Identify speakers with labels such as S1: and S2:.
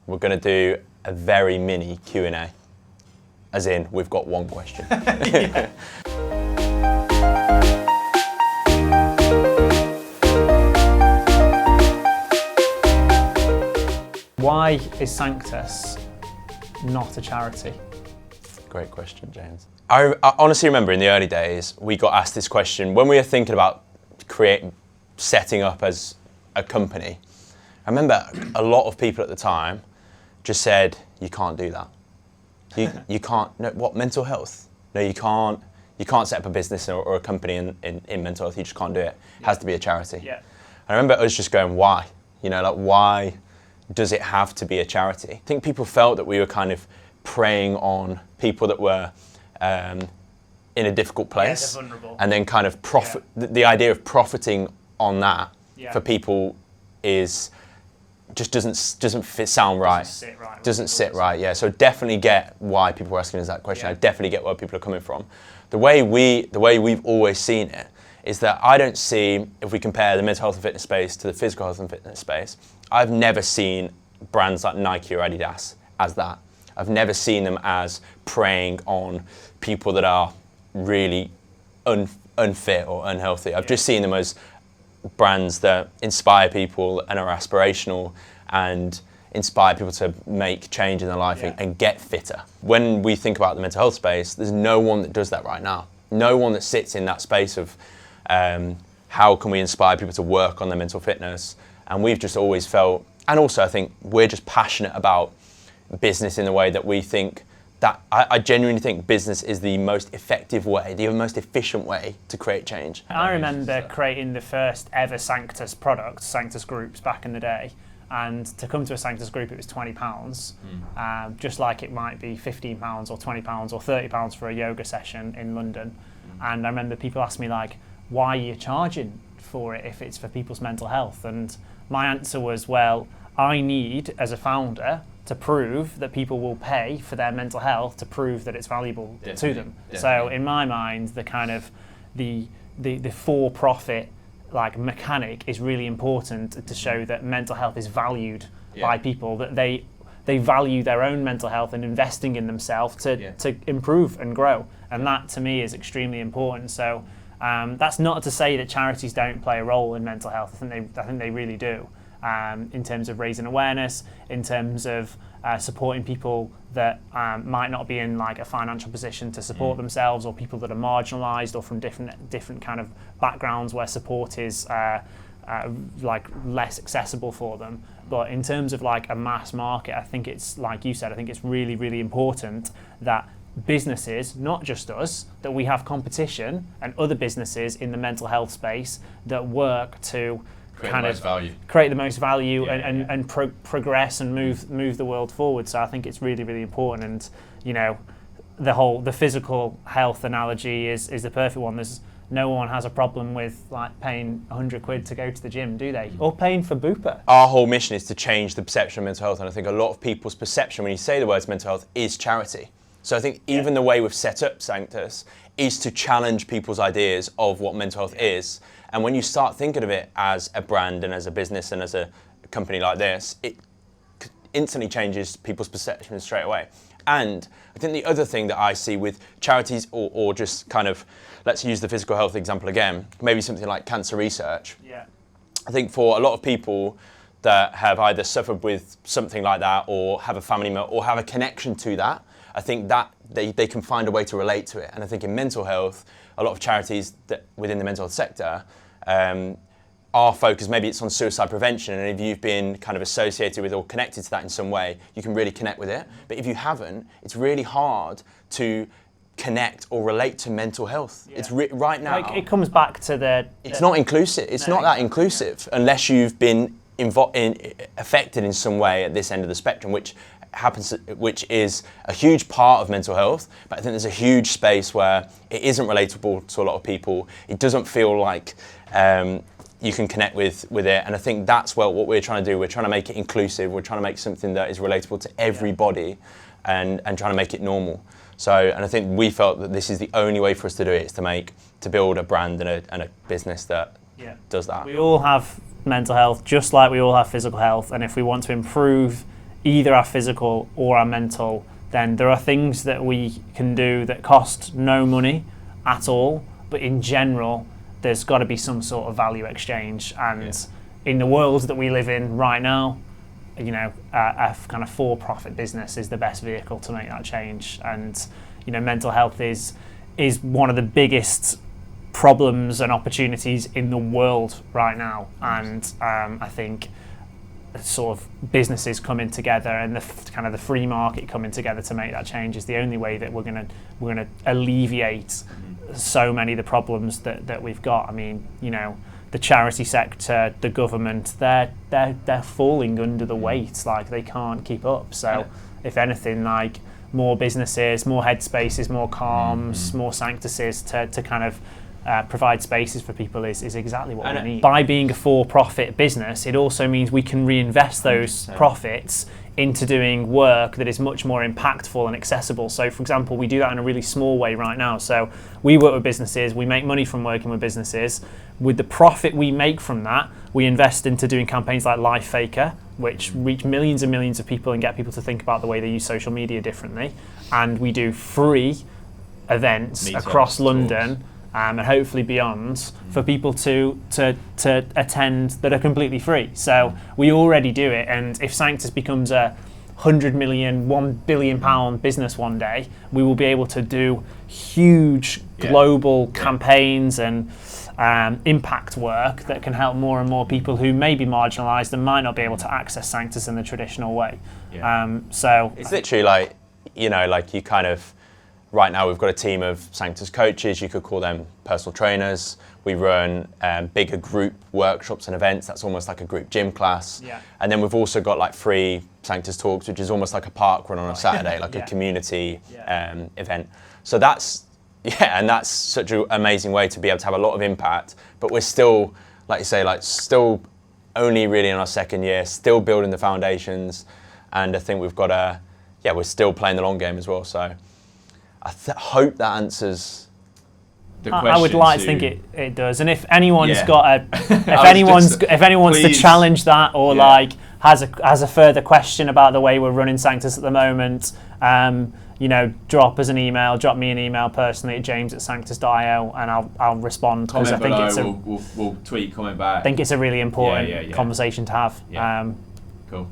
S1: we're going to do a very mini Q&A. As in, we've got one question.
S2: Why is Sanctus not a charity?
S1: Great question, James. I honestly remember in the early days, we got asked this question when we were thinking about setting up as a company. I remember a lot of people at the time just said, you can't do that. You can't, no, what, mental health? No, you can't set up a business or a company in mental health, you just can't do it. It has to be a charity.
S2: Yeah.
S1: I remember us just going, why? You know, like, why does it have to be a charity? I think people felt that we were kind of preying on people that were in a difficult place.
S2: Yeah, they're vulnerable.
S1: And then kind of the idea of profiting on that for people just doesn't sound right. Doesn't sit right, yeah. So definitely get why people were asking us that question. I definitely get where people are coming from. The way we've always seen it is that I don't see, if we compare the mental health and fitness space to the physical health and fitness space, I've never seen brands like Nike or Adidas as that. I've never seen them as preying on people that are really unfit or unhealthy. I've just seen them as brands that inspire people and are aspirational and inspire people to make change in their life and get fitter. When we think about the mental health space, there's no one that does that right now. No one that sits in that space of how can we inspire people to work on their mental fitness. And we've just always felt, and also I think we're just passionate about business in the way that we think that, I genuinely think business is the most effective way, the most efficient way to create change.
S2: I remember creating the first ever Sanctus product, Sanctus groups, back in the day. And to come to a Sanctus group, it was £20, just like it might be £15 or £20 or £30 for a yoga session in London. And I remember people asked me, like, why are you charging for it if it's for people's mental health? And my answer was, well, I need, as a founder, to prove that people will pay for their mental health to prove that it's valuable to them. So in my mind, the kind of the for-profit like mechanic is really important to show that mental health is valued by people, that they value their own mental health and investing in themselves to improve and grow. And that to me is extremely important. So that's not to say that charities don't play a role in mental health. I think they really do. In terms of raising awareness, in terms of supporting people that might not be in like a financial position to support themselves, or people that are marginalised or from different kind of backgrounds where support is like less accessible for them. But in terms of like a mass market, I think it's, like you said, I think it's really, really important that businesses, not just us, that we have competition and other businesses in the mental health space that work to create the most value and progress and move the world forward. So I think it's really, really important. And you know, the physical health analogy is the perfect one. There's no one has a problem with like paying £100 to go to the gym, do they? Or paying for Bupa.
S1: Our whole mission is to change the perception of mental health, and I think a lot of people's perception when you say the words mental health is charity. So I think even the way we've set up Sanctus is to challenge people's ideas of what mental health is. And when you start thinking of it as a brand and as a business and as a company like this, it instantly changes people's perception straight away. And I think the other thing that I see with charities or just kind of, let's use the physical health example again, maybe something like cancer research.
S2: Yeah.
S1: I think for a lot of people that have either suffered with something like that or have a family member or have a connection to that, I think that they can find a way to relate to it. And I think in mental health, a lot of charities that within the mental health sector are focused, maybe it's on suicide prevention, and if you've been kind of associated with or connected to that in some way, you can really connect with it. But if you haven't, it's really hard to connect or relate to mental health. Yeah. It's right now.
S2: Like, it comes back to
S1: it's not inclusive. It's not that inclusive unless you've been affected in some way at this end of the spectrum, which is a huge part of mental health. But I think there's a huge space where it isn't relatable to a lot of people. It doesn't feel like you can connect with it, and I think that's what we're trying to do. We're trying to make it inclusive. We're trying to make something that is relatable to everybody, and trying to make it normal. So, and I think we felt that this is the only way for us to do it, is to build a brand and a business that does that.
S2: We all have mental health, just like we all have physical health, and if we want to improve either our physical or our mental, then there are things that we can do that cost no money at all, but in general there's got to be some sort of value exchange. And in the world that we live in right now, you know, a kind of for-profit business is the best vehicle to make that change. And you know, mental health is one of the biggest problems and opportunities in the world right now. And I think sort of businesses coming together and the kind of the free market coming together to make that change is the only way that we're gonna alleviate so many of the problems that we've got. I mean, you know, the charity sector, the government, they're falling under the weight. Like, they can't keep up. So if anything, like, more businesses, more headspaces, more calms, more Sanctuses to kind of provide spaces for people is exactly what we need. By being a for-profit business, it also means we can reinvest those profits into doing work that is much more impactful and accessible. So, for example, we do that in a really small way right now. So we work with businesses, we make money from working with businesses. With the profit we make from that, we invest into doing campaigns like Life Faker, which reach millions and millions of people and get people to think about the way they use social media differently. And we do free events across London, and hopefully beyond, for people to attend that are completely free. So we already do it, and if Sanctus becomes a 100 million, £1 billion business one day, we will be able to do huge global campaigns and impact work that can help more and more people who may be marginalised and might not be able to access Sanctus in the traditional way. So
S1: it's literally like, you know, like you kind of, right now we've got a team of Sanctus coaches, you could call them personal trainers. We run bigger group workshops and events, that's almost like a group gym class. And then we've also got like free Sanctus talks, which is almost like a park run on a Saturday, like a community event. So that's, and that's such an amazing way to be able to have a lot of impact, but we're still, like you say, like still only really in our second year, still building the foundations. And I think we've got we're still playing the long game as well. So I hope that answers
S2: the question. I would like to think it does. And if anyone's got if anyone wants to challenge that or like has a further question about the way we're running Sanctus at the moment, you know, drop me an email personally at james@sanctus.io, and I'll respond, because I think
S3: we'll tweet, comment back.
S2: I think it's a really important conversation to have.
S3: Cool.